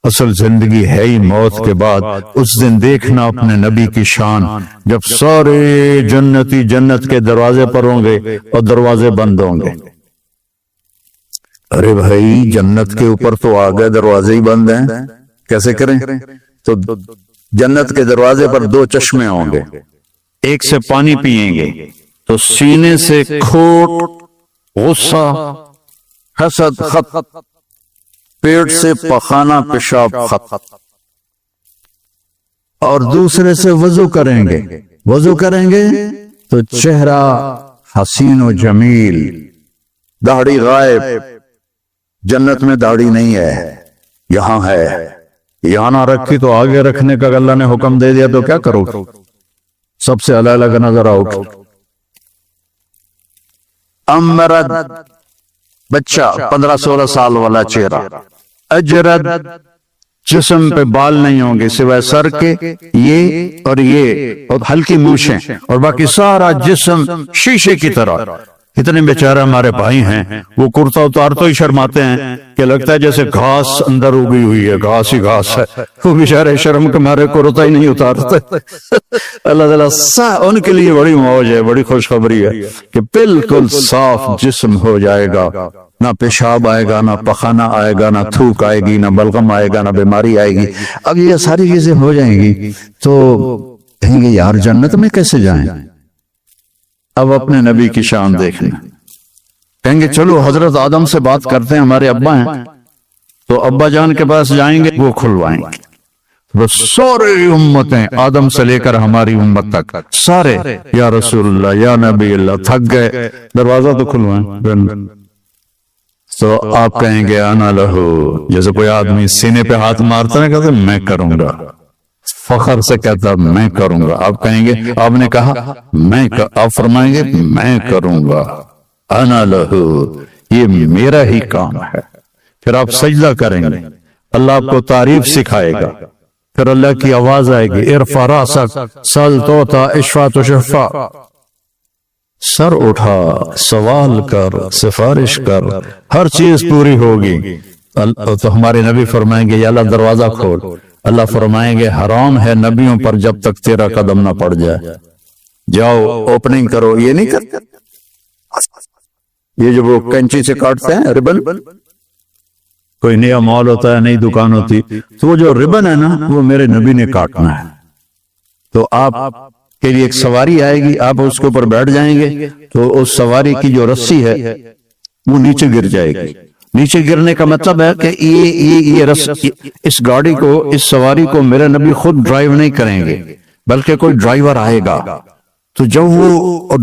اصل زندگی ہے ہی موت کے بعد۔ اس دن دیکھنا اپنے نبی کی شان، جب سارے جنتی جنت کے دروازے پر ہوں گے اور دروازے بند ہوں گے۔ ارے بھائی جنت کے اوپر تو آ گئے، دروازے ہی بند ہیں، کیسے کریں؟ تو جنت کے دروازے پر دو چشمے ہوں گے، ایک سے پانی پئیں گے تو سینے سے کھوٹ، غصہ، حسد خط، پیٹ سے پخانہ پیشاب خط، اور دوسرے سے وضو کریں گے۔ وضو کریں گے تو چہرہ حسین و جمیل، داڑھی غائب۔ جنت میں داڑھی نہیں ہے، یہاں ہے۔ یہاں نہ رکھی تو آگے رکھنے کا اللہ نے حکم دے دیا تو کیا کرو؟ سب سے الگ الگ نظر آؤ۔ امرد، بچہ 15-16 سال والا چہرہ، اجرد، جسم پہ بال نہیں ہوں گے سوائے سر کے، یہ اور ہلکی مونچھیں، اور باقی سارا جسم شیشے کی طرح۔ اتنے بیچارے ہمارے بھائی ہیں، وہ کرتا اتار تو ہی شرماتے ہیں کہ لگتا ہے جیسے گھاس اندر اگی ہوئی ہے، گھاس ہی گھاس ہے۔ وہ بیچارے شرم کے مارے کرتا ہی نہیں اتارتے۔ اللہ تعالیٰ ان کے لیے بڑی موج ہے، بڑی خوشخبری ہے کہ بالکل صاف جسم ہو جائے گا، نہ پیشاب آئے گا، نہ پخانہ آئے گا، نہ تھوک آئے گی، نہ بلغم آئے گا، نہ بیماری آئے گی۔ اب یہ ساری چیزیں ہو جائیں گی تو کہیں گے یار جنت میں کیسے جائیں؟ اب اپنے نبی کی شان دیکھنا، کہیں گے چلو حضرت آدم سے بات کرتے ہیں، ہمارے ابا ہیں تو ابا جان کے پاس جائیں گے، وہ کھلوائیں گے۔ وہ سارے امتیں آدم سے لے کر ہماری امت تک سارے یا رسول اللہ یا نبی اللہ تھک گئے، دروازہ تو کھلوائیں۔ تو آپ کہیں گے انا لہو، جیسے کوئی آدمی سینے پہ ہاتھ مارتا ہے کہتے میں کروں گا، فخر سے کہتا میں کروں گا۔ آپ کہیں گے آپ نے کہا آپ فرمائیں گے میں کروں گا، انا لہو، یہ میرا ہی کام ہے۔ پھر آپ سجدہ کریں گے، اللہ آپ کو تعریف سکھائے گا، پھر اللہ کی آواز آئے گی ارفع راسک سل توتا اشفع تشفع، سر اٹھا سوال کر، سفارش کر، ہر چیز پوری ہوگی۔ تو ہمارے نبی فرمائیں گے یا اللہ دروازہ کھول۔ اللہ فرمائیں گے حرام ہے نبیوں پر جب تک تیرا قدم نہ پڑ جائے، جاؤ اوپننگ کرو۔ یہ نہیں کرتے، یہ جو وہ کینچی سے کاٹتے ہیں ربن، کوئی نیا مال ہوتا ہے، نئی دکان ہوتی، تو وہ جو ربن ہے نا وہ میرے نبی نے کاٹنا ہے۔ تو آپ کے لیے ایک سواری آئے گی، آپ اس کے اوپر بیٹھ جائیں گے تو اس سواری کی جو رسی ہے وہ نیچے گر جائے گی۔ نیچے گرنے کا مطلب ہے کہ اس گاڑی کو، اس سواری کو میرے نبی خود ڈرائیو نہیں کریں گے بلکہ کوئی ڈرائیور آئے گا۔ تو جب وہ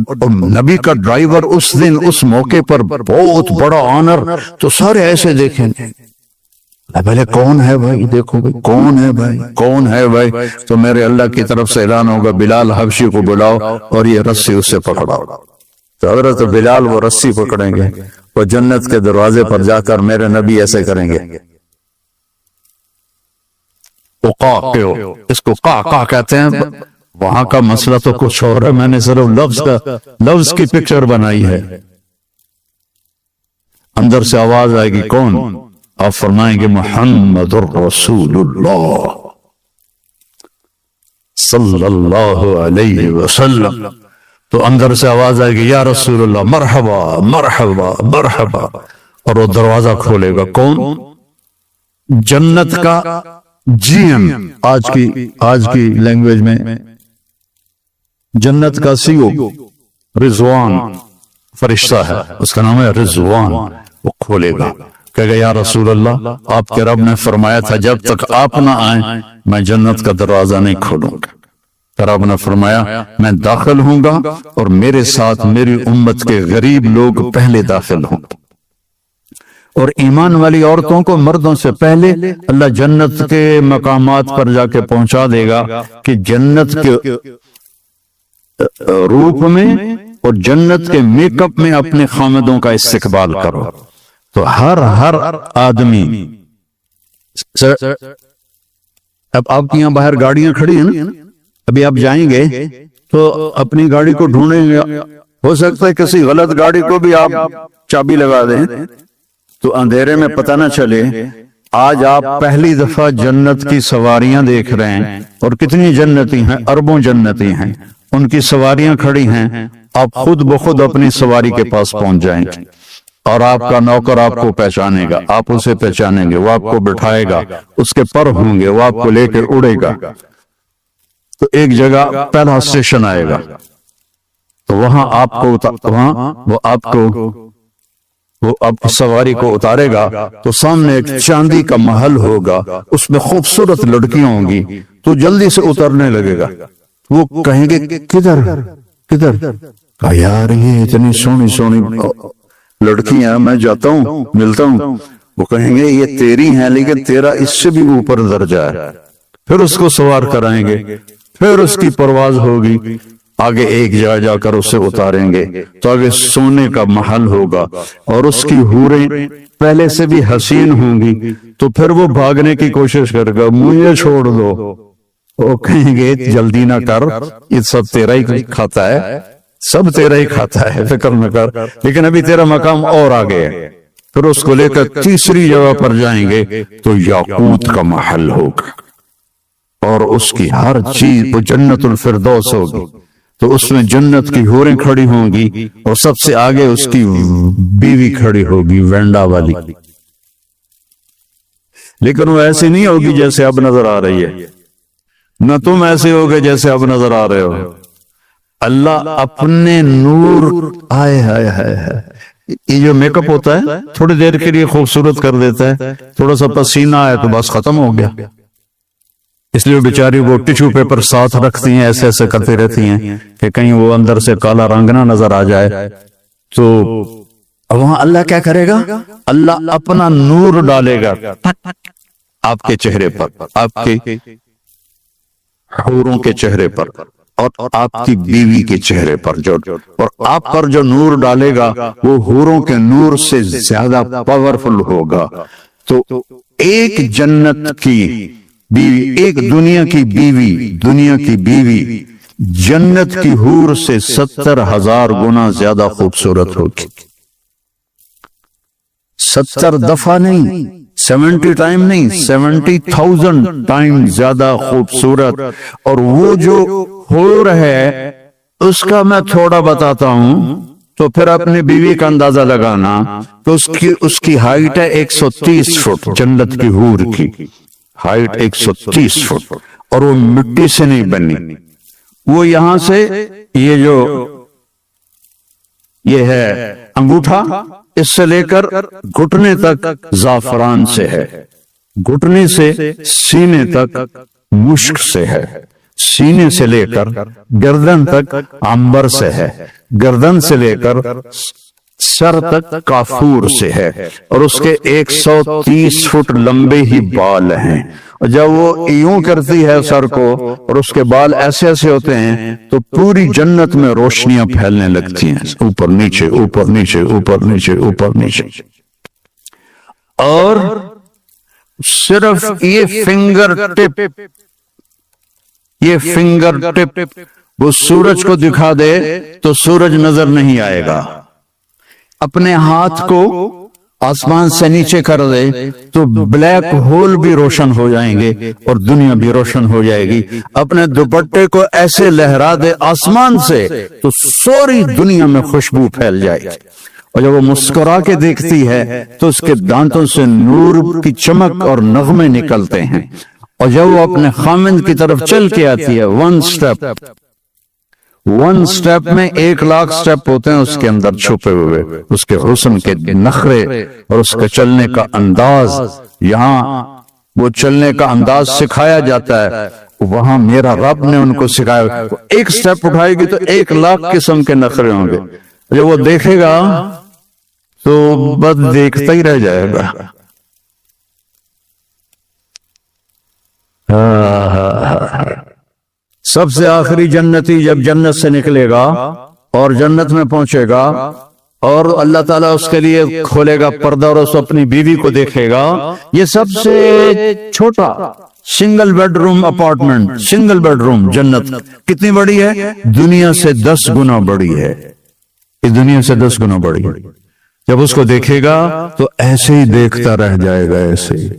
نبی کا ڈرائیور اس دن اس موقع پر بہت بڑا آنر، تو سارے ایسے دیکھیں گے پہلے کون ہے بھائی، دیکھو بھائی کون ہے بھائی، کون ہے بھائی؟ تو میرے اللہ کی طرف سے اعلان ہوگا بلال حبشی کو بلاؤ اور یہ رسی اس سے پکڑاؤ۔ تو حضرت بلال وہ رسی پکڑیں گے، وہ جنت کے دروازے پر جا کر میرے نبی ایسے کریں گے، اس کو قا کہتے ہیں۔ وہاں کا مسئلہ تو کچھ اور ہے، میں نے صرف لفظ کی پکچر بنائی ہے۔ اندر سے آواز آئے گی کون؟ آپ فرمائیں گے محمد الرسول اللہ صلی اللہ علیہ وسلم۔ تو اندر سے آواز آئے گی یا رسول اللہ مرحبا مرحبا مرحبا، اور وہ دروازہ کھولے گا کون؟ جنت کا جی ایم، آج کی لینگویج میں جنت کا سی او رضوان فرشتہ ہے، اس کا نام ہے رضوان۔ وہ کھولے گا، کہے گا یا رسول اللہ آپ کے رب نے فرمایا تھا جب تک آپ نہ آئیں میں جنت کا دروازہ نہیں کھولوں گا۔ پھر آپ نے فرمایا میں داخل ہوں گا اور میرے ساتھ میری امت کے غریب لوگ پہلے داخل ہوں گے، اور ایمان والی عورتوں کو مردوں سے پہلے اللہ جنت کے مقامات پر جا کے پہنچا دے گا کہ جنت کے روپ میں اور جنت کے میک اپ میں اپنے خامدوں کا استقبال کرو۔ تو ہر آدمی، اب آپ کی یہاں باہر گاڑیاں کھڑی ہیں نا، ابھی آپ جائیں گے تو اپنی گاڑی کو ڈھونڈیں گے، ہو سکتا ہے کسی غلط گاڑی کو بھی آپ چابی لگا دیں تو اندھیرے میں پتہ نہ چلے آج آپ پہلی دفعہ جنت کی سواریاں دیکھ رہے ہیں، اور کتنی جنتی ہیں، اربوں جنتی ہیں، ان کی سواریاں کھڑی ہیں، آپ خود بخود اپنی سواری کے پاس پہنچ جائیں گے، اور آپ کا نوکر آپ کو پہچانے گا، آپ اسے پہچانیں گے، وہ آپ کو بٹھائے گا، اس کے پر ہوں گے، وہ آپ کو لے کے اڑے گا، تو ایک جگہ پہلا اسٹیشن آئے گا، تو وہاں وہ آپ کی سواری کو اتارے گا، تو سامنے ایک چاندی کا محل ہوگا، اس میں خوبصورت لڑکیاں ہوں گی، تو جلدی سے اترنے لگے گا، وہ کہیں گے کدھر کدھر، کہا یار یہ اتنی سونی سونی لڑکیاں، میں جاتا ہوں ملتا ہوں، وہ کہیں گے یہ تیری ہیں لیکن تیرا اس سے بھی اوپر درجہ ہے، پھر اس کو سوار کرائیں گے، پھر اس کی پرواز ہوگی، آگے ایک جگہ جا کر اسے اتاریں گے، تو آگے سونے کا محل ہوگا، اور اس کی حوریں پہلے سے بھی حسین ہوں گی، تو پھر وہ بھاگنے کی کوشش کرے گا، مجھے چھوڑ دو، وہ کہیں گے جلدی نہ کر، یہ سب تیرا ہی کھاتا ہے، سب تیرا ہی کھاتا ہے، فکر نہ کر، لیکن ابھی تیرا مقام اور آگے ہے، پھر اس کو لے کر تیسری جگہ پر جائیں گے، تو یاقوت کا محل ہوگا، اور اس کی ہر چیز وہ جنت الفردوس ہوگی، تو اس میں جنت کی حوریں کھڑی ہوں گی، اور سب سے آگے اس کی بیوی کھڑی ہوگی وینڈا والی، لیکن وہ ایسی نہیں ہوگی جیسے اب نظر آ رہی ہے، نہ تم ایسے ہوگے جیسے اب نظر آ رہے ہو، اللہ اپنے نور، آئے ہائے ہائے، یہ جو میک اپ ہوتا ہے تھوڑی دیر کے لیے خوبصورت کر دیتا ہے، تھوڑا سا پسینہ آئے تو بس ختم ہو گیا، اس لیے بیچاری وہ ٹیشو پیپر ساتھ رکھتی ہیں، ایسے ایسے کرتی رہتی ہیں کہ کہیں وہ اندر سے کالا رنگ نہ نظر آ جائے، تو وہاں اللہ کیا کرے گا، اللہ اپنا نور ڈالے گا آپ کے چہرے پر، آپ کے حوروں کے چہرے پر، اور آپ کی بیوی کے چہرے پر، اور آپ پر جو نور ڈالے گا وہ حوروں کے نور سے زیادہ پاورفل ہوگا، تو ایک جنت کی بیوی، ایک دنیا کی بیوی جنت کی حور سے 70,000 گنا زیادہ خوبصورت ہوگی، 70 دفعہ نہیں، 70 ٹائم نہیں، 70,000 ٹائم زیادہ خوبصورت، اور وہ جو حور ہے اس کا میں تھوڑا بتاتا ہوں، تو پھر اپنی بیوی کا اندازہ لگانا، تو اس کی ہائٹ ہے 130 فٹ، جنت کی حور کی ہائٹ 130 فٹ، اور وہ مٹی سے نہیں بنی، وہ یہاں سے یہ ہے انگوٹھا، اس سے لے کر گھٹنے تک زعفران سے ہے، گھٹنے سے سینے تک مشک سے ہے، سینے سے لے کر گردن تک عنبر سے ہے، گردن سے لے کر سر تک کافور سے ہے، اور اس کے 130 فٹ لمبے ہی بال ہیں، اور جب وہ یوں کرتی ہے سر کو اور اس کے بال ایسے ایسے ہوتے ہیں تو پوری جنت میں روشنیاں پھیلنے لگتی ہیں، اوپر نیچے اوپر نیچے اوپر نیچے اوپر نیچے، اور صرف یہ فنگر ٹپ وہ سورج کو دکھا دے تو سورج نظر نہیں آئے گا، اپنے ہاتھ کو آسمان سے نیچے کر دے تو بلیک ہول بھی روشن ہو جائیں گے اور دنیا بھی روشن ہو جائے گی، اپنے دوپٹے کو ایسے لہرا دے آسمان سے تو سوری دنیا میں خوشبو پھیل جائے گی، اور جب وہ مسکرا کے دیکھتی ہے تو اس کے دانتوں سے نور کی چمک اور نغمے نکلتے ہیں، اور جب وہ اپنے خامند کی طرف چل کے آتی ہے، ون سٹیپ میں 1,00,000 سٹیپ ہوتے ہیں اس کے اندر چھپے ہوئے، اس کے حسن کے نخرے اور اس کے چلنے کا انداز، یہاں وہ چلنے کا انداز سکھایا جاتا ہے، وہاں میرا رب نے ان کو سکھایا، ایک سٹیپ اٹھائے گی تو 1,00,000 قسم کے نخرے ہوں گے، جب وہ دیکھے گا تو بس دیکھتا ہی رہ جائے گا۔ سب سے آخری جنتی جب جنت سے نکلے گا اور جنت میں پہنچے گا اور اللہ تعالیٰ اس کے لیے کھولے گا پردہ اور اس اپنی بیوی کو دیکھے گا، یہ سب سے چھوٹا single bed room apartment, single bed room جنت کتنی بڑی ہے؟ دنیا سے 10 گنا بڑی ہے، اس دنیا سے 10 گنا بڑی ہے۔ جب اس کو دیکھے گا تو ایسے ہی دیکھتا رہ جائے گا، ایسے ہی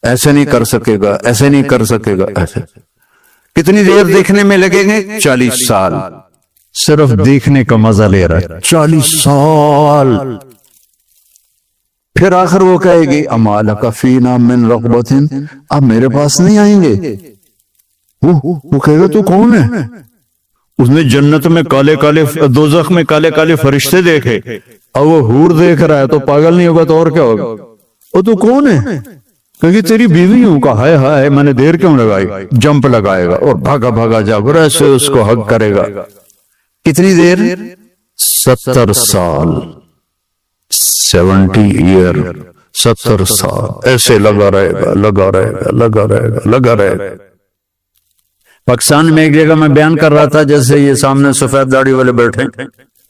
ایسے نہیں کر سکے گا، ایسے نہیں کر سکے گا، ایسے۔ کتنی دیر دیکھنے میں لگیں گے؟ 40 سال، صرف دیکھنے کا مزہ لے رہا ہے، 40 سال۔ پھر آخر وہ کہے گی اما لک فینا من رغبۃ، اب میرے پاس نہیں آئیں گے۔ وہ کہے گا تو کون ہے؟ اس نے جنت میں کالے کالے، دوزخ میں کالے کالے فرشتے دیکھے، اور وہ حور دیکھ رہا ہے تو پاگل نہیں ہوگا تو اور کیا ہوگا؟ وہ تو کون ہے؟ کیونکہ تیری بیوی ہوں کا ہائے ہائے میں نے دیر کیوں لگائی، جمپ لگائے گا اور بھاگا بھاگا جا کر ایسے اس کو حق کرے گا۔ کتنی دیر؟ 70 سال، 70 ایئر، 70 سال ایسے لگا رہے گا، لگا رہے گا، لگا رہے گا، لگا رہے گا۔ پاکستان میں ایک جگہ میں بیان کر رہا تھا، جیسے یہ سامنے سفید داڑھی والے بیٹھے،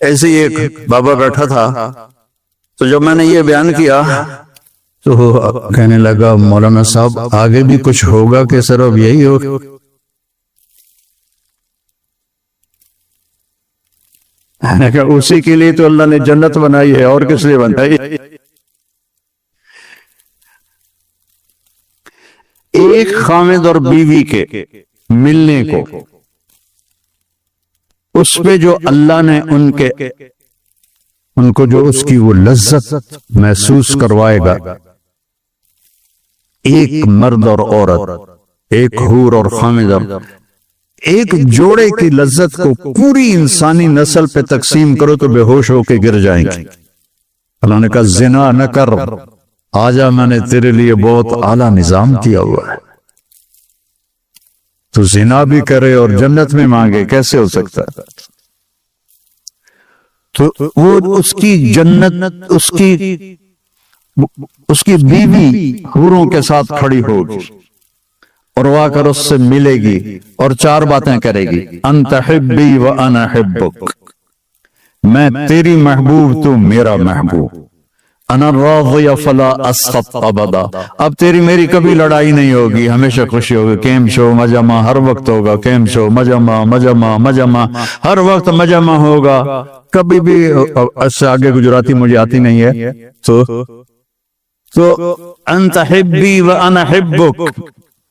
ایسے ہی ایک بابا بیٹھا تھا، تو جب میں نے یہ بیان کیا تو کہنے لگا مولانا صاحب آگے بھی کچھ ہوگا کہ صرف یہی ہو؟ میں نے کہا اسی کے لیے تو اللہ نے جنت بنائی ہے، اور کس لیے بنائی؟ ایک خامد اور بیوی کے ملنے کو، اس پہ جو اللہ نے ان کو جو اس کی وہ لذت محسوس کروائے گا، ایک مرد اور عورت، ایک حور اور خامد، ایک جوڑے کی لذت کو پوری انسانی نسل پہ تقسیم کرو تو بے ہوش ہو کے گر جائیں گے۔ اللہ نے کہا زنا نہ کر، آجا میں نے تیرے لیے بہت اعلیٰ نظام کیا ہوا ہے، تو زنا بھی کرے اور جنت میں مانگے، کیسے ہو سکتا ہے؟ تو وہ اس کی جنت، اس کی بیوی حوروں کے ساتھ کھڑی ہوگی اور وہ کر اس سے ملے گی اور 4 باتیں کرے گی، انت حبی و انا حبک، میں تیری محبوب تو میرا محبوب، انا راضی فلا اسخط ابدا، اب تیری میری کبھی لڑائی نہیں ہوگی، ہمیشہ خوشی ہوگی، کیم شو مجمع ہر وقت ہوگا، کیم شو مجمع مجمع مجمع ہر وقت مجمع ہوگا، کبھی بھی اس سے آگے گجراتی مجھے آتی نہیں ہے، تو انت حبی و انا حبک،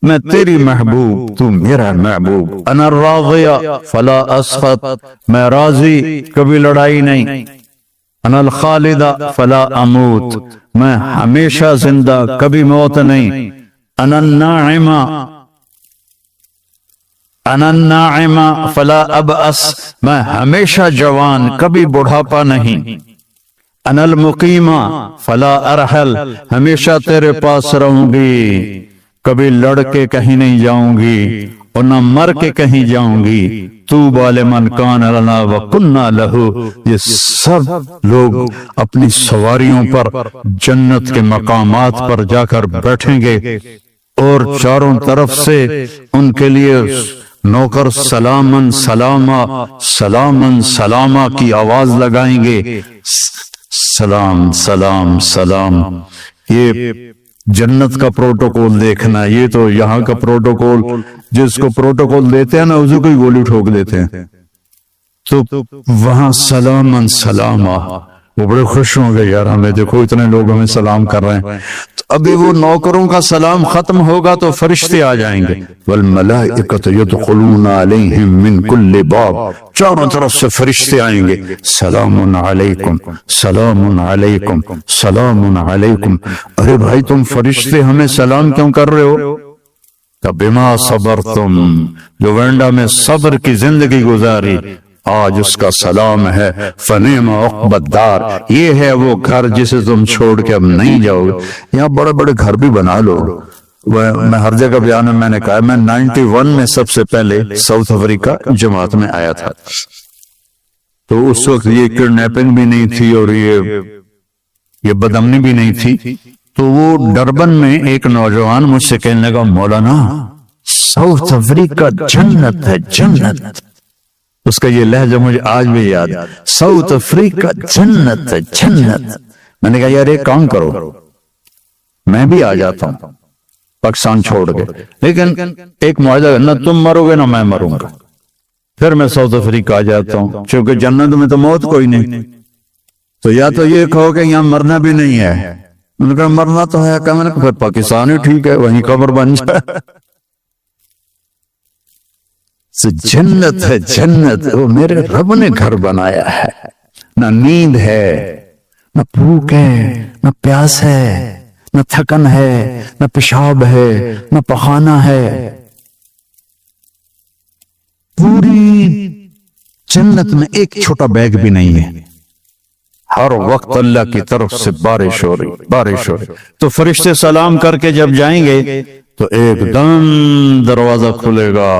میں تیری محبوب تو میرا محبوب، انا راضی فلا اسخط، میں راضی کبھی لڑائی نہیں، انا الخالد فلا اموت، میں ہمیشہ زندہ کبھی موت نہیں، انا الناعم فلا ابأس، میں ہمیشہ جوان کبھی بڑھاپا نہیں، انا المقیم فلا ارحل، ہمیشہ تیرے پاس رہوں گی، کبھی لڑ کے کہیں نہیں جاؤں گی اور نہ مر کے کہیں جاؤں گی، طوبی لمن کان لنا وکنا لہ، یہ سب لوگ اپنی سواریوں پر جنت کے مقامات پر جا کر بیٹھیں گے اور چاروں طرف سے ان کے لیے نوکر سلامن سلاما سلامن سلاما کی آواز لگائیں گے، سلام سلام سلام۔ یہ جنت کا پروٹوکول دیکھنا، یہ تو یہاں کا پروٹوکول، جس کو پروٹوکول دیتے ہیں نا اسے کوئی گولی ٹھوک دیتے ہیں، تو وہاں سلامن سلاما، وہ بڑے خوش ہوں گے، یار ہمیں دیکھو اتنے لوگ ہمیں سلام کر رہے ہیں۔ تو ابھی وہ نوکروں کا سلام ختم ہوگا تو فرشتے آ جائیں گے، والملائکۃ یدخلون علیہم من کل باب، چاروں طرف سے فرشتے آئیں گے، سلام علیکم سلام علیکم سلام علیکم۔ ارے بھائی تم فرشتے ہمیں سلام کیوں کر رہے ہو؟ کہ بما صبرتم، جو وینڈا میں صبر کی زندگی گزاری، آج اس کا سلام ہے، فنعم عقبی الدار، یہ ہے وہ گھر جسے تم چھوڑ کے اب نہیں جاؤ گے۔ یہاں بڑے بڑے گھر بھی بنا لو، میں ہر جگہ بیان میں نے کہا، میں 91 میں سب سے پہلے ساؤتھ افریقہ جماعت میں آیا تھا، تو اس وقت یہ کڈنیپنگ بھی نہیں تھی اور یہ بدامنی بھی نہیں تھی، تو وہ ڈربن میں ایک نوجوان مجھ سے کہنے لگا مولانا ساؤتھ افریقہ جنت ہے، جنت، اس کا یہ لہجہ مجھے آج بھی یاد، ساؤتھ افریقہ جنت ہے، جنت۔ میں نے کہا یار ایک کام کرو، میں بھی آ جاتا ہوں پاکستان چھوڑ کے، لیکن ایک معاہدہ، نہ تم مرو گے نہ میں مروں گا، پھر میں ساؤتھ افریقہ آ جاتا ہوں، چونکہ جنت میں تو موت کوئی نہیں، تو یا تو یہ کہو کہ یہاں مرنا بھی نہیں ہے، انہوں نے کہا مرنا تو ہے، کہ میں نے کہا پھر پاکستان ہی ٹھیک ہے، وہیں قبر بن جائے۔ جنت ہے، جنت وہ میرے رب نے گھر بنایا ہے، نہ نیند ہے، نہ بھوک ہے، نہ پیاس ہے، نہ تھکن ہے، نہ پیشاب ہے، نہ پخانہ ہے۔ پوری جنت میں ایک چھوٹا بیگ بھی نہیں ہے، ہر وقت اللہ کی طرف سے بارش ہو رہی، بارش ہو رہی۔ تو فرشتے سلام کر کے جب جائیں گے تو ایک دم دروازہ کھلے گا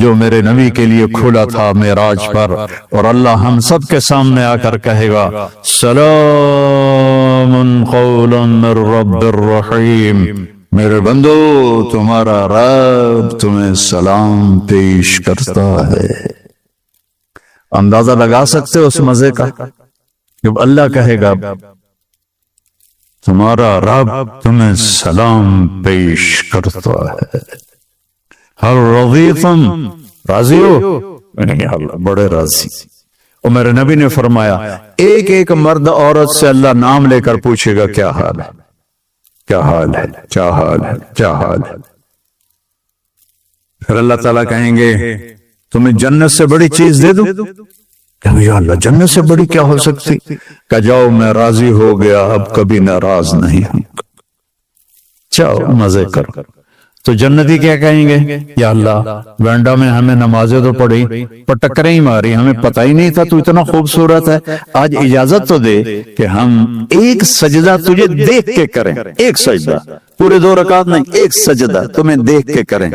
جو میرے نبی کے لیے کھلا تھا معراج پر، اور اللہ ہم سب کے سامنے آ کر کہے گا سلام قولا من رب الرحیم، میرے بندو تمہارا رب تمہیں سلام پیش کرتا ہے۔ اندازہ لگا سکتے اس مزے کا جب اللہ کہے گا تمہارا رب تمہیں سلام پیش کرتا ہے۔ ہر رضیتم، راضی ہو؟ یا اللہ بڑے راضی۔ اور میرے نبی نے فرمایا ایک ایک مرد عورت سے اللہ نام لے کر پوچھے گا کیا حال ہے، کیا حال ہے، کیا حال ہے، کیا حال ہے۔ پھر اللہ تعالیٰ کہیں گے تمہیں جنت سے بڑی چیز دے دوں؟ یا اللہ جنت سے بڑی کیا ہو سکتی؟ کہ جاؤ میں راضی ہو گیا، اب کبھی ناراض نہیں ہوں، جاؤ مزے کرو۔ تو جنتی کیا کہیں گے؟ یا اللہ وینڈا میں ہمیں نمازیں تو پڑھی پر ٹکریں ہی ماری، ہمیں پتہ ہی نہیں تھا تو اتنا خوبصورت ہے، آج اجازت تو دے کہ ہم ایک سجدہ تجھے دیکھ کے کریں، ایک سجدہ، پورے 2 رکعت نہیں، ایک سجدہ تمہیں دیکھ کے کریں۔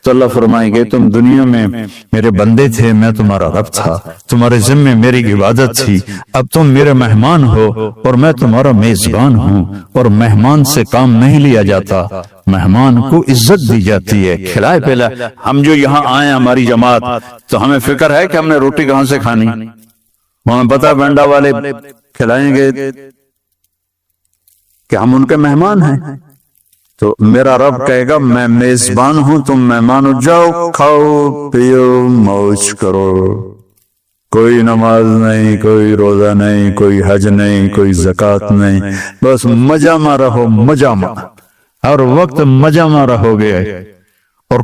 تو اللہ فرمائیں گے تم دنیا میں میرے بندے تھے، میں تمہارا رب تھا، تمہارے ذمے میری عبادت تھی، اب تم میرے مہمان ہو اور میں تمہارا میزبان ہوں، اور مہمان سے کام نہیں لیا جاتا، مہمان کو عزت دی جاتی ہے، کھلائے پلائے۔ ہم جو یہاں آئے ہماری جماعت، تو ہمیں فکر ہے کہ ہم نے روٹی کہاں سے کھانی، ہمیں پتہ بینڈا والے کھلائیں گے کہ ہم ان کے مہمان ہیں۔ تو میرا رب کہے گا میں میزبان ہوں، تم مہمان ہو، جاؤ کھاؤ پیو موج کرو، کوئی نماز نہیں، کوئی روزہ نہیں، کوئی حج نہیں، کوئی زکوٰۃ نہیں، بس مزہ میں رہو، مزہ میں، ہر وقت مزہ میں رہو گے۔ اور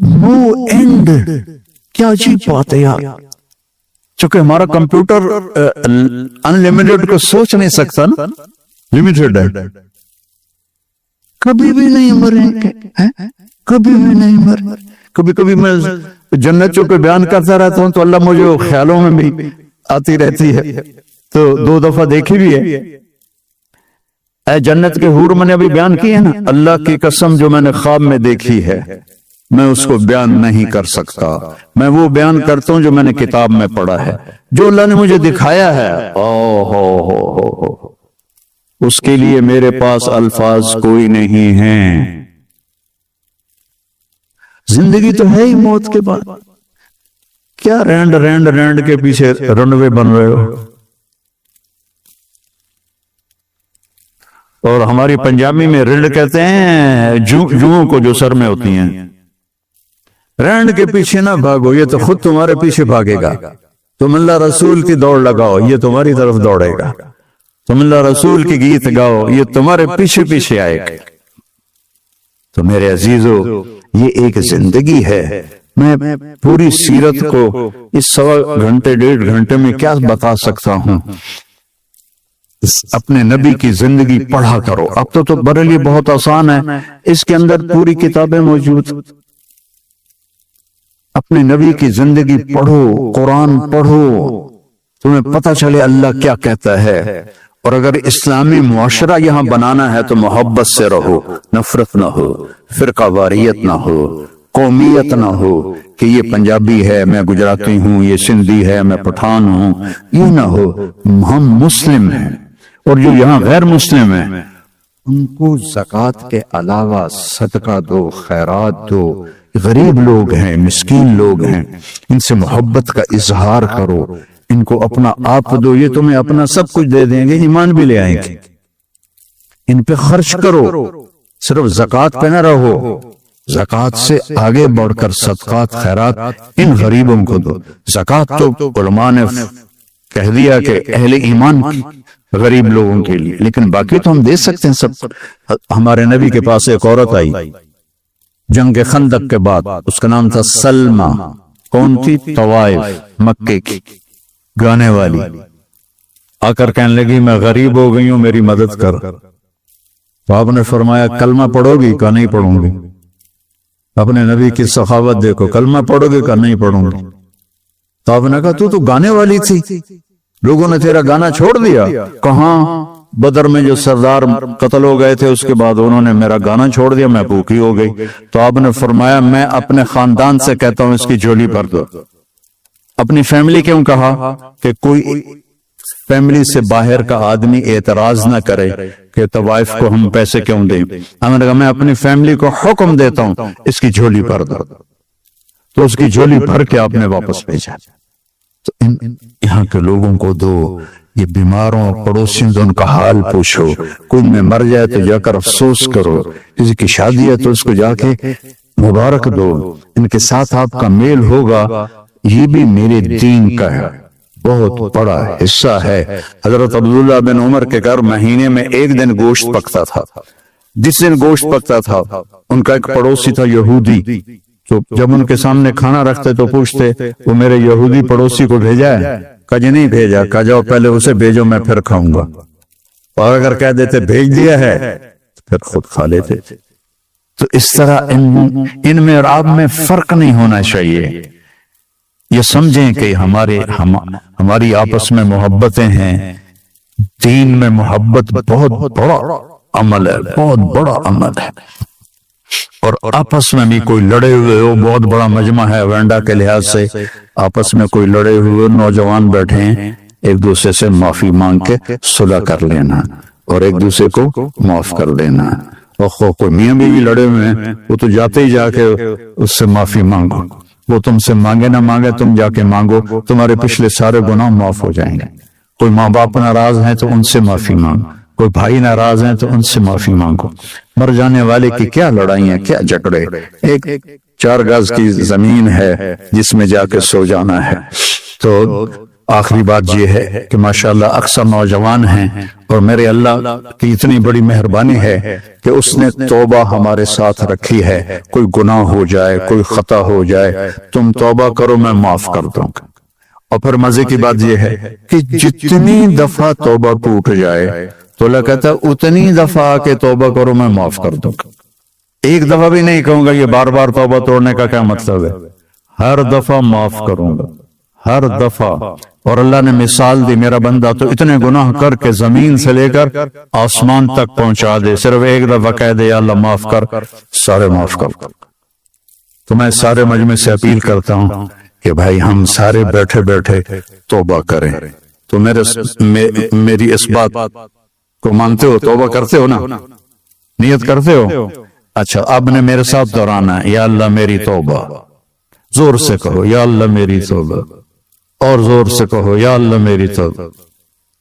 نو اینڈ، کیا عجیب بات ہے یار، چونکہ ہمارا کمپیوٹر انلمیٹڈ کو سوچ نہیں سکتا نا، لمیٹڈ ہے، کبھی بھی نہیں مریں گے، کبھی بھی نہیں مریں۔ کبھی کبھی میں جنتوں کو بیان کرتا رہتا ہوں تو اللہ مجھے خیالوں میں بھی آتی رہتی ہے، تو 2 دفعہ دیکھی بھی ہے۔ اے جنت کے حور میں نے ابھی بیان کی ہے نا، اللہ کی قسم جو میں نے خواب میں دیکھی ہے میں اس کو بیان نہیں کر سکتا، میں وہ بیان کرتا ہوں جو میں نے کتاب میں پڑھا ہے، جو اللہ نے مجھے دکھایا ہے، ہو اس کے لیے میرے پاس الفاظ کوئی نہیں ہیں۔ زندگی تو ہے ہی موت کے بعد، کیا رینڈ رینڈ رینڈ کے پیچھے رنوے بن رہے ہو۔ اور ہماری پنجابی میں رنڈ کہتے ہیں جوؤں کو جو سر میں ہوتی ہیں، رینڈ کے پیچھے نہ بھاگو، یہ تو خود تمہارے پیچھے بھاگے گا، تم اللہ رسول کی دوڑ لگاؤ یہ تمہاری طرف دوڑے گا، تم اللہ رسول کی گیت گاؤ یہ تمہارے پیچھے پیچھے آئے گا۔ تو میرے عزیزو یہ ایک زندگی ہے، میں پوری سیرت کو اس 1.25 گھنٹے 1.5 گھنٹے میں کیا بتا سکتا ہوں۔ اپنے نبی کی زندگی پڑھا کرو، اب تو میرے لیے بہت آسان ہے، اس کے اندر پوری کتابیں موجود، اپنے نبی کی زندگی پڑھو، قرآن پڑھو، تمہیں پتہ چلے اللہ کیا کہتا ہے۔ اور اگر اسلامی معاشرہ یہاں بنانا ہے تو محبت سے رہو، نفرت نہ ہو، فرقہ واریت نہ ہو، قومیت نہ ہو کہ یہ پنجابی ہے میں گجراتی ہوں، یہ سندھی ہے میں پٹھان ہوں، یہ نہ ہو، ہم مسلم ہیں، اور جو یہاں غیر مسلم ہیں ان کو زکوٰۃ کے علاوہ صدقہ دو، خیرات دو، غریب لوگ ہیں، مسکین لوگ ہیں، ان سے محبت کا اظہار کرو، ان کو اپنا آپ دو، یہ تمہیں اپنا سب کچھ دے دیں گے، ایمان بھی لے آئیں گے، ان پہ خرچ کرو، صرف زکوٰۃ پہ نہ رہو، زکوٰۃ سے آگے بڑھ کر صدقات خیرات ان غریبوں کو دو۔ زکوٰۃ تو علماء نے کہہ دیا کہ اہل ایمان غریب لوگوں کے لیے، لیکن باقی تو ہم دے سکتے ہیں سب۔ ہمارے نبی کے پاس ایک عورت آئی جنگ خندق کے بعد، اس کا نام تھا سلمہ۔ کون تھی؟ طوائف، مکے کی گانے والی۔ آ کر کہنے لگی میں غریب ہو گئی ہوں، میری مدد کر۔ تو آپ نے فرمایا کلمہ پڑھو گی؟ کہا نہیں پڑھوں گی۔ اپنے نبی کی سخاوت دیکھو، کلمہ پڑھو گے؟ کہا نہیں پڑھوں گی۔ تو آپ نے کہا تو گانے والی تھی، لوگوں نے تیرا گانا چھوڑ دیا۔ کہاں؟ بدر میں جو سردار قتل ہو گئے تھے اس کے بعد انہوں نے میرا گانا چھوڑ دیا، میں بھوکی ہو گئی۔ تو آپ نے فرمایا میں اپنے خاندان سے کہتا ہوں اس کی جھولی بھر دو۔ اپنی فیملی کیوں کہا؟ کہ کوئی فیملی سے باہر کا آدمی اعتراض نہ کرے کہ طوائف کو ہم پیسے کیوں دیں۔ ہم نے کہا میں اپنی فیملی کو حکم دیتا ہوں اس کی جھولی بھر دو۔ تو اس کی جھولی بھر کے آپ نے واپس بھیجا۔ تو یہاں کے لوگوں کو دو، یہ بیماروں پڑوسیوں سے ان کا حال پوچھو، کوئی میں مر جائے تو جا کر افسوس کرو، کسی کی شادی ہے تو اس کو جا کے مبارک دو، ان کے ساتھ آپ کا میل ہوگا۔ یہ بھی میرے دین کا ہے، بہت بڑا حصہ ہے۔ حضرت عبداللہ بن عمر کے گھر مہینے میں ایک دن گوشت پکتا تھا۔ جس دن گوشت پکتا تھا ان کا ایک پڑوسی تھا یہودی، تو جب ان کے سامنے کھانا رکھتے تو پوچھتے وہ میرے یہودی پڑوسی کو بھیجا ہے؟ کہا جی نہیں بھیجا۔ کہا جاؤ پہلے اسے بھیجو میں پھر کھاؤں گا۔ اور اگر کہہ دیتے بھیج دیا ہے پھر خود کھا لیتے۔ تو اس طرح ان میں اور آپ میں فرق نہیں ہونا چاہیے۔ یہ سمجھیں کہ ہماری آپس میں محبتیں ہیں، دین میں محبت بہت بڑا عمل ہے، بہت بڑا عمل ہے۔ اور آپس میں بھی کوئی لڑے ہوئے ہو، بہت بڑا مجمع ہے وینڈا کے لحاظ سے، آپس میں کوئی لڑے ہوئے نوجوان بیٹھے ہیں، ایک دوسرے سے معافی مانگ کے صلح کر لینا اور ایک دوسرے کو معاف کر دینا۔ اور کوئی میاں بیوی لڑے ہوئے ہیں، وہ تو جاتے ہی جا کے اس سے معافی مانگو، وہ تم سے مانگے نہ مانگے تم جا کے مانگو، تمہارے پچھلے سارے گناہ معاف ہو جائیں گے۔ کوئی ماں باپ ناراض ہیں تو ان سے معافی مانگو، کوئی بھائی ناراض ہیں تو ان سے معافی مانگو۔ مر جانے والے کی کیا لڑائیاں، کیا جھگڑے، ایک 4 گز کی زمین ہے جس میں جا کے سو جانا ہے۔ تو آخری بات یہ ہے کہ ماشاءاللہ اکثر نوجوان ہیں، اور میرے اللہ کی اتنی بڑی مہربانی ہے کہ اس نے توبہ ہمارے ساتھ رکھی ہے۔ کوئی گناہ ہو جائے، کوئی خطا ہو جائے، تم توبہ کرو میں معاف کر دوں گا۔ اور پھر مزے کی بات یہ ہے کہ جتنی دفعہ توبہ ٹوٹ جائے تو اللہ کہتا ہے اتنی دفعہ آ کے توبہ کرو میں معاف کر دوں گا۔ ایک دفعہ بھی نہیں کہوں گا یہ بار بار توبہ توڑنے کا کیا مطلب ہے، ہر دفعہ معاف کروں گا، ہر دفعہ۔ اور اللہ نے مثال دی، میرا بندہ تو اتنے گناہ کر کے زمین سے لے کر آسمان تک پہنچا دے، صرف ایک دفعہ کہہ دے یا اللہ معاف کر، سارے معاف کر۔ تو میں سارے مجمع سے اپیل کرتا ہوں کہ بھائی ہم سارے بیٹھے بیٹھے توبہ کریں۔ تو میری اس بات کو مانتے ہو، توبہ کرتے ہو نا، نیت کرتے ہو؟ اچھا اب نے میرے ساتھ دہرانا ہے، یا اللہ میری توبہ، زور سے کہو یا اللہ میری توبہ، اور زور سے کہو یا اللہ میری توبہ۔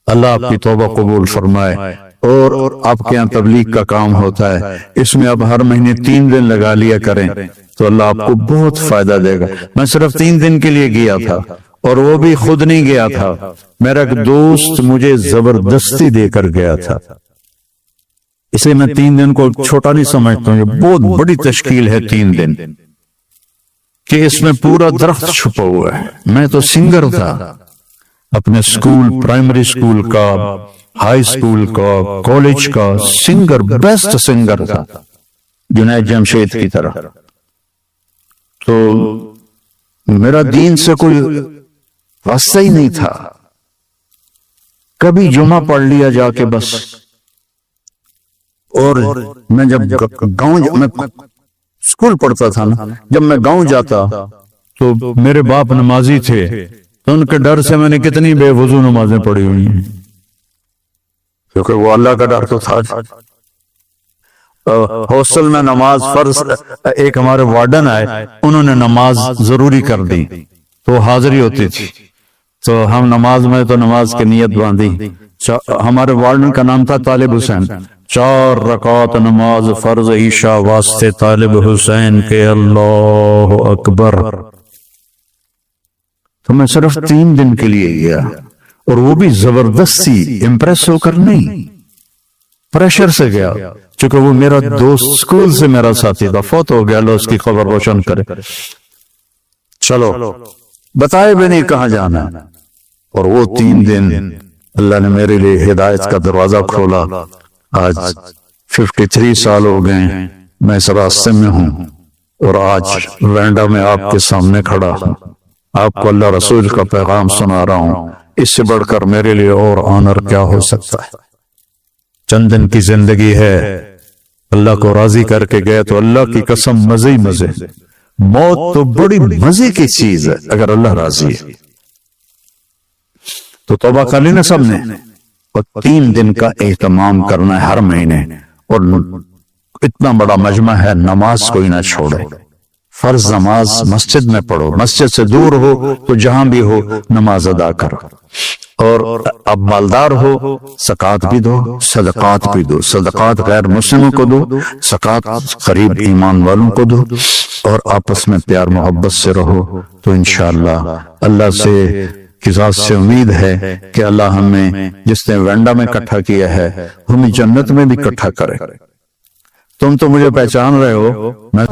اللہ آپ کی توبہ قبول فرمائے۔ اور آپ کے یہاں تبلیغ کا کام ہوتا ہے، اس میں اب ہر مہینے 3 دن لگا لیا کریں تو اللہ آپ کو بہت فائدہ دے گا۔ میں صرف 3 دن کے لیے گیا تھا، اور وہ بھی خود نہیں گیا تھا، میرا ایک دوست مجھے زبردستی دے کر گیا تھا۔ اس لیے میں 3 دن کو چھوٹا نہیں سمجھتا ہوں، یہ بہت بڑی تشکیل ہے 3 دن کہ اس میں پورا درخت چھپا ہوا ہے۔ میں تو سنگر تھا، اپنے سکول، پرائمری سکول کا، ہائی سکول کا، کالج کا سنگر، بیسٹ سنگر تھا جنید جمشید کی طرح۔ تو میرا دین سے کوئی واسطہ ہی نہیں تھا، کبھی جمعہ پڑھ لیا جا کے بس۔ اور میں جب گاؤں میں سکول پڑھتا تھا نا، جب میں گاؤں جاتا تو میرے باپ نمازی تھے، تو ان کے ڈر سے میں نے کتنی بے وضو نمازیں پڑھی ہوئی ہیں، کیونکہ وہ اللہ کا ڈر تو تھا۔ ہاسٹل میں نماز فرض، ایک ہمارے وارڈن آئے، انہوں نے نماز ضروری کر دی تو حاضری ہوتی تھی، تو ہم نماز میں تو نماز کی نیت باندھی۔ ہمارے وارڈن کا نام تھا طالب حسین۔ 4 رکعت نماز فرض عشاء واسطے طالب حسین کے، اللہ اکبر۔ تو میں صرف 3 دن کے لیے گیا، اور وہ بھی زبردستی، امپریس ہو کر نہیں، پریشر سے گیا، چونکہ وہ میرا دوست اسکول سے میرا ساتھی تھا، فوت ہو گیا، اللہ اس کی قبر روشن کرے۔ چلو بتائے بھی نہیں کہاں جانا ہے، اور وہ 3 دن اللہ نے میرے لیے ہدایت کا دروازہ کھولا۔ آج 53 سال ہو گئے میں اس راستے میں ہوں، اور آج وینڈا میں آپ کے سامنے کھڑا ہوں، آپ کو اللہ رسول کا پیغام سنا رہا ہوں۔ اس سے بڑھ کر میرے لیے اور آنر کیا ہو سکتا ہے؟ چند دن کی زندگی ہے، اللہ کو راضی کر کے گئے تو اللہ کی قسم مزے ہی مزے۔ موت تو بڑی مزے کی چیز ہے اگر اللہ راضی ہے تو۔ توبہ کر لی نا سب نے، اور 3 دن کا اہتمام کرنا ہے ہر مہینے، اور اتنا بڑا مجمع ہے، نماز کوئی نہ چھوڑے۔ فرض نماز مسجد میں پڑھو، مسجد سے دور ہو تو جہاں بھی ہو نماز ادا کرو، اور اب مالدار ہو زکوٰۃ بھی دو، صدقات بھی دو، صدقات غیر مسلموں کو دو، زکوٰۃ قریب ایمان والوں کو دو، اور آپس میں پیار محبت سے رہو، تو انشاءاللہ اللہ سے کی ذات سے امید ہے کہ اللہ ہمیں جس نے وینڈا میں اکٹھا کیا ہے ہمیں جنت میں بھی اکٹھا کرے۔ تم تو مجھے پہچان رہے ہو، میں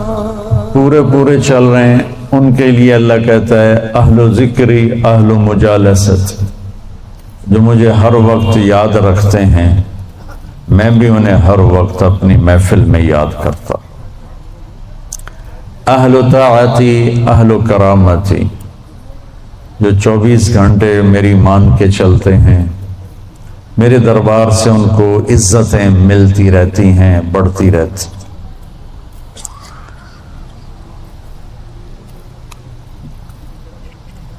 پورے چل رہے ہیں، ان کے لیے اللہ کہتا ہے اہل ذکری اہل مجالست، جو مجھے ہر وقت یاد رکھتے ہیں میں بھی انہیں ہر وقت اپنی محفل میں یاد کرتا۔ اہل طاعتی اہل کرامتی، جو 24 گھنٹے میری مان کے چلتے ہیں، میرے دربار سے ان کو عزتیں ملتی رہتی ہیں، بڑھتی رہتی۔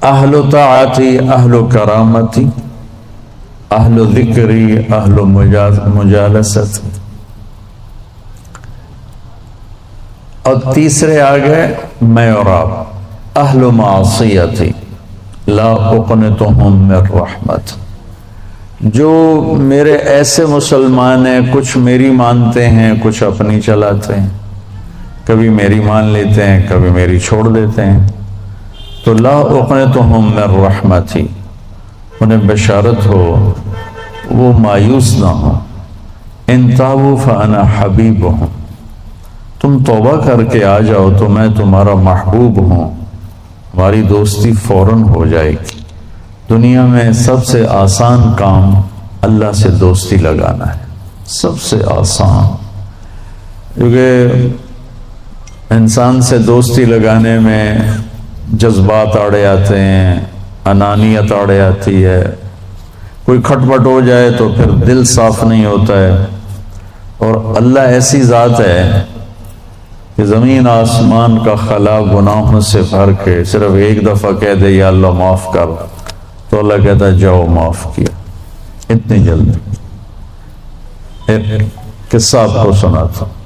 اہل طاعتی اہل کرامتی اہل ذکری اہل مجالست، اور تیسرے آگئے میں اور آپ، اہل معصیتی لا اقنتهم من رحمت، جو میرے ایسے مسلمان ہیں، کچھ میری مانتے ہیں کچھ اپنی چلاتے ہیں، کبھی میری مان لیتے ہیں کبھی میری چھوڑ دیتے ہیں، تو لا اقنتهم من رحمتی، انہیں بشارت ہو وہ مایوس نہ ہو، ان تابوا فانا حبیبہم، تم توبہ کر کے آ جاؤ تو میں تمہارا محبوب ہوں، ہماری دوستی فوراً ہو جائے گی۔ دنیا میں سب سے آسان کام اللہ سے دوستی لگانا ہے، سب سے آسان، کیونکہ انسان سے دوستی لگانے میں جذبات آڑے آتے ہیں، انانیت آڑے آتی ہے، کوئی کھٹ پٹ ہو جائے تو پھر دل صاف نہیں ہوتا ہے، اور اللہ ایسی ذات ہے کہ زمین آسمان کا خلا گناہوں سے بھر کے صرف ایک دفعہ کہہ دے یا اللہ معاف کر، تو اللہ کہتا ہے جاؤ معاف کیا، اتنی جلدی۔ ایک قصہ آپ کو سناتا ہوں۔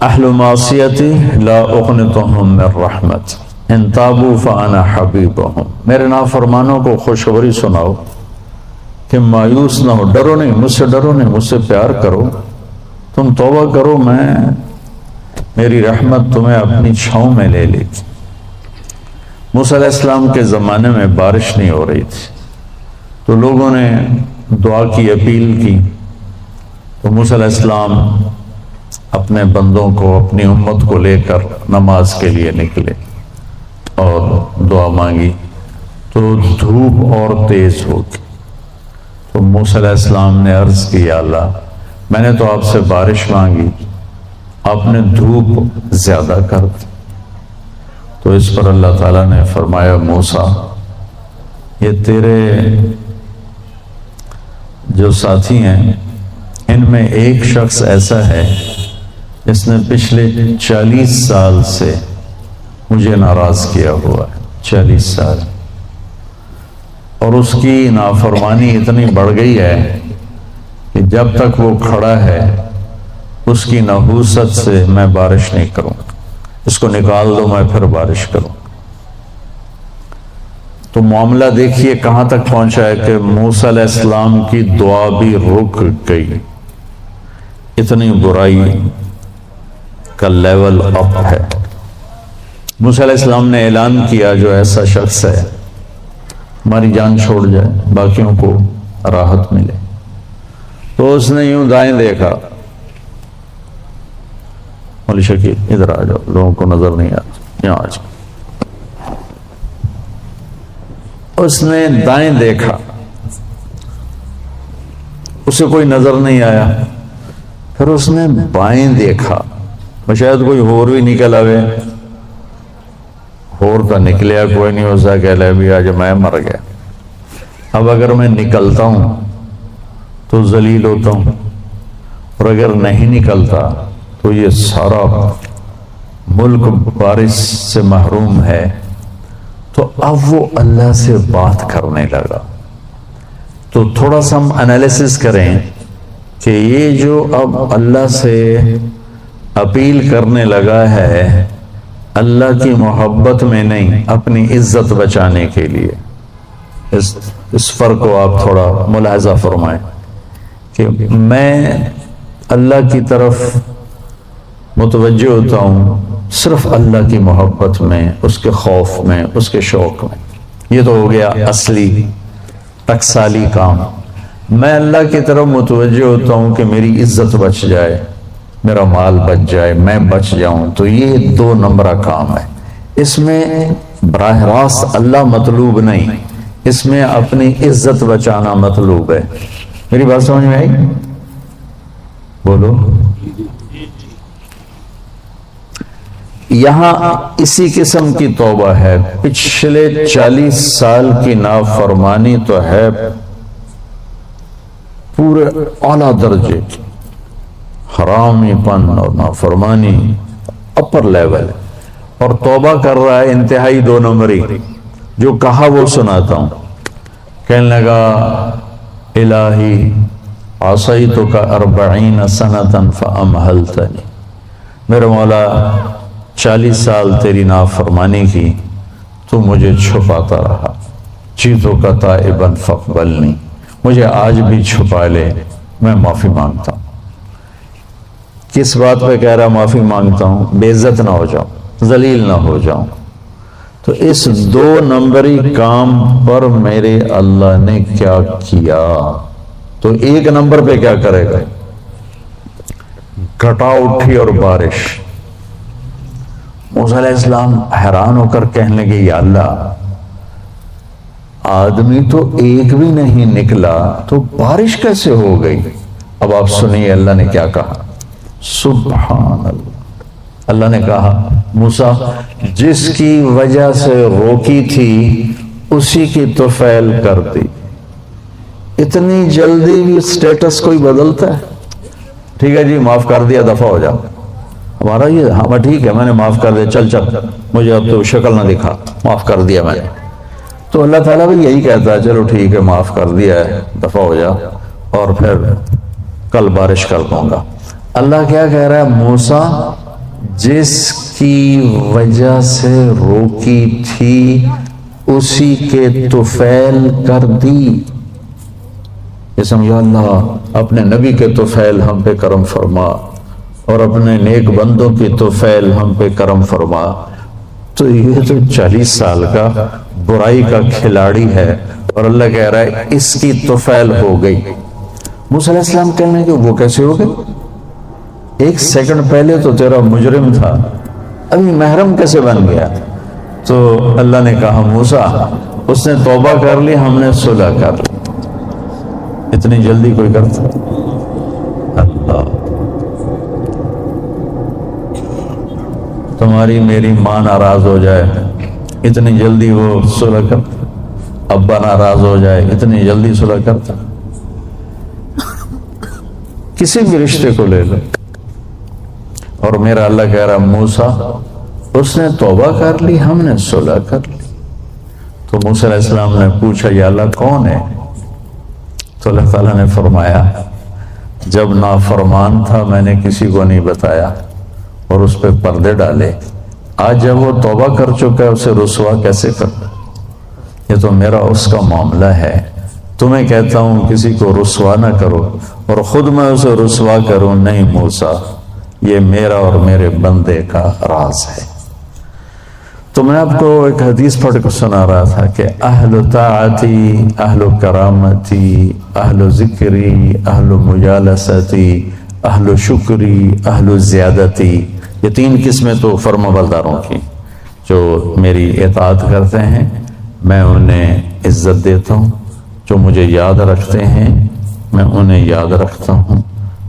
اہل معصیتی لا اقنتهم من رحمت ان تابوا فانا حبیبہم، میرے نافرمانوں کو خوشخبری سناؤ کہ مایوس نہ ہو، ڈرو نہیں مجھ سے، ڈرو نہیں مجھ سے، پیار کرو، تم توبہ کرو، میری رحمت تمہیں اپنی چھاؤں میں لے لے گی۔ موسیٰ علیہ السلام کے زمانے میں بارش نہیں ہو رہی تھی، تو لوگوں نے دعا کی، اپیل کی، تو موسیٰ علیہ السلام اپنے بندوں کو، اپنی امت کو لے کر نماز کے لیے نکلے اور دعا مانگی، تو دھوپ اور تیز ہو گئی۔ تو موسیٰ علیہ السلام نے عرض کی یا اللہ میں نے تو آپ سے بارش مانگی، آپ نے دھوپ زیادہ کر دی۔ تو اس پر اللہ تعالیٰ نے فرمایا موسیٰ یہ تیرے جو ساتھی ہیں ان میں ایک شخص ایسا ہے جس نے پچھلے 40 سال سے مجھے ناراض کیا ہوا ہے، 40 سال، اور اس کی نافرمانی اتنی بڑھ گئی ہے کہ جب تک وہ کھڑا ہے اس کی نحوست سے میں بارش نہیں کروں، اس کو نکال دو میں پھر بارش کروں۔ تو معاملہ دیکھیے کہاں تک پہنچا ہے کہ موسیٰ علیہ السلام کی دعا بھی رک گئی، اتنی برائی کا لیول اپ ہے۔ موسیٰ علیہ السلام نے اعلان کیا جو ایسا شخص ہے ہماری جان چھوڑ جائے، باقیوں کو راحت ملے۔ تو اس نے یوں دائیں دیکھا، مولی شکیل ادھر آ جاؤ، لوگوں کو نظر نہیں آتا، یہاں آ جاؤ۔ اس نے دائیں دیکھا، اسے کوئی نظر نہیں آیا۔ پھر اس نے بائیں دیکھا، شاید کوئی ہور بھی نکل آوے، ہور تو نکلیا کوئی نہیں، ہو سا کہہ لے بھی آج میں مر گیا، اب اگر میں نکلتا ہوں تو ذلیل ہوتا ہوں، اور اگر نہیں نکلتا تو یہ سارا ملک بارش سے محروم ہے۔ تو اب وہ اللہ سے بات کرنے لگا۔ تو تھوڑا سا ہم انالیسس کریں کہ یہ جو اب اللہ سے اپیل کرنے لگا ہے، اللہ کی محبت میں نہیں، اپنی عزت بچانے کے لیے۔ اس فرق کو آپ تھوڑا ملاحظہ فرمائیں کہ میں اللہ کی طرف متوجہ ہوتا ہوں صرف اللہ کی محبت میں، اس کے خوف میں، اس کے شوق میں۔ یہ تو ہو گیا اصلی ٹکسالی کام۔ میں اللہ کی طرف متوجہ ہوتا ہوں کہ میری عزت بچ جائے، میرا مال بچ جائے، میں بچ جاؤں، تو یہ 2 نمبرہ کام ہے۔ اس میں براہ راست اللہ مطلوب نہیں، اس میں اپنی عزت بچانا مطلوب ہے۔ میری بات سمجھ میں آئی؟ بولو۔ یہاں اسی قسم کی توبہ ہے۔ پچھلے 40 سال کی نافرمانی تو ہے پورے اعلیٰ درجے کی، حرامی پن اور نافرمانی اپر لیول، اور توبہ کر رہا ہے انتہائی 2 نمبری۔ جو کہا وہ سناتا ہوں۔ کہنے لگا الہی عصیتک 40 سنۃ فامہلتنی، میرے مولا 40 سال تیری نافرمانی کی، تو مجھے چھپاتا رہا۔ جئتک تائبا فاقبلنی، مجھے آج بھی چھپا لے، میں معافی مانگتا ہوں۔ کس بات پہ کہہ رہا معافی مانگتا ہوں؟ بے عزت نہ ہو جاؤں، ذلیل نہ ہو جاؤں۔ تو اس 2 نمبری کام پر میرے اللہ نے کیا کیا؟ تو 1 نمبر پہ کیا کرے گا؟ گھٹا اٹھی اور بارش۔ موسیٰ علیہ السلام حیران ہو کر کہنے لگے یا اللہ، آدمی تو ایک بھی نہیں نکلا تو بارش کیسے ہو گئی؟ اب آپ سنیے اللہ نے کیا کہا۔ سبحان اللہ، اللہ نے کہا موسیٰ جس کی وجہ سے روکی تھی اسی کی طفیل کر دی۔ اتنی جلدی بھی سٹیٹس کوئی بدلتا ہے؟ ٹھیک ہے جی معاف کر دیا، دفع ہو جاؤ۔ ہمارا یہ ہاں ٹھیک ہے، میں نے معاف کر دیا، چل مجھے اب تو شکل نہ دکھا، معاف کر دیا میں نے۔ تو اللہ تعالیٰ بھی یہی کہتا ہے چلو ٹھیک ہے معاف کر دیا ہے، دفع ہو جا، اور پھر کل بارش کر دوں گا۔ اللہ کیا کہہ رہا ہے؟ موسیٰ جس کی وجہ سے روکی تھی اسی کے طفیل کر دی۔ یہ سمجھو اللہ اپنے نبی کے طفیل ہم پہ کرم فرما، اور اپنے نیک بندوں کی طفیل ہم پہ کرم فرما۔ تو یہ تو 40 سال کا برائی کا کھلاڑی ہے، اور اللہ کہہ رہا ہے اس کی طفیل ہو گئی۔ موسیٰ علیہ السلام کہنے کہ وہ کیسے ہو گئی؟ 1 سیکنڈ پہلے تو تیرا مجرم تھا، ابھی محرم کیسے بن گیا؟ تو اللہ نے کہا موسیٰ اس نے توبہ کر لی، ہم نے صلح کر لی۔ اتنی جلدی کوئی کرتا؟ اللہ، تمہاری میری ماں ناراض ہو جائے اتنی جلدی وہ صلح کرتا؟ ابا ناراض ہو جائے اتنی جلدی صلح کرتا؟ کسی بھی رشتے کو لے لو، اور میرا اللہ کہہ رہا موسیٰ اس نے توبہ کر لی، ہم نے صلح کر لی۔ تو موسیٰ علیہ السلام نے پوچھا یا اللہ کون ہے؟ تو اللہ تعالیٰ نے فرمایا جب نافرمان تھا میں نے کسی کو نہیں بتایا اور اس پہ پردے ڈالے، آج جب وہ توبہ کر چکا ہے اسے رسوا کیسے کرنا؟ یہ تو میرا اس کا معاملہ ہے، تمہیں کہتا ہوں کسی کو رسوا نہ کرو اور خود میں اسے رسوا کروں نہیں موسیٰ، یہ میرا اور میرے بندے کا راز ہے۔ تو میں آپ کو ایک حدیث پڑھ کر سنا رہا تھا کہ اہل طاعتی اہل کرامتی اہل ذکری اہل مجالستی اہل شکری اہل زیادتی، یہ 3 قسمیں تو فرما برداروں کی جو میری اطاعت کرتے ہیں میں انہیں عزت دیتا ہوں، جو مجھے یاد رکھتے ہیں میں انہیں یاد رکھتا ہوں،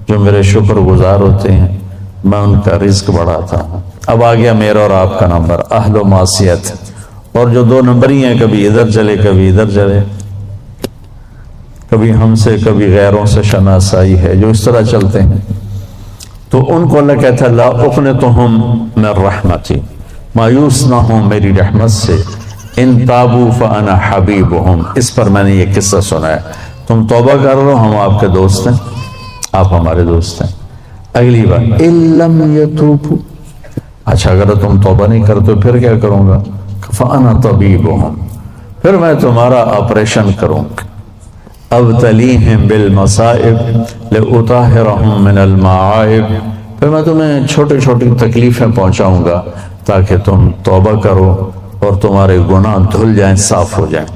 جو میرے شکر گزار ہوتے ہیں میں ان کا رزق بڑھاتا ہوں۔ اب آ گیا میرا اور آپ کا نمبر، اہل و معصیت، اور جو 2 نمبری ہیں کبھی ادھر چلے کبھی ادھر چلے، کبھی ہم سے کبھی غیروں سے شناسائی ہے، جو اس طرح چلتے ہیں، تو ان کو اللہ کہتا ہے لا اقنطہم من رحمتی، مایوس نہ ہوں میری رحمت سے، ان تابوا فانا حبیبہم۔ اس پر میں نے یہ قصہ سنا ہے، تم توبہ کر لو ہم آپ کے دوست ہیں، آپ ہمارے دوست ہیں۔ اگلی بات ان لم یتوبوا، اچھا اگر تم توبہ نہیں کرتے پھر کیا کروں گا؟ فانا طبیبہم، پھر میں تمہارا آپریشن کروں گا۔ ابتلیہم بالمصائب لأطہرہم من المعائب، پھر میں تمہیں چھوٹی چھوٹی تکلیفیں پہنچاؤں گا تاکہ تم توبہ کرو اور تمہارے گناہ دھل جائیں، صاف ہو جائیں۔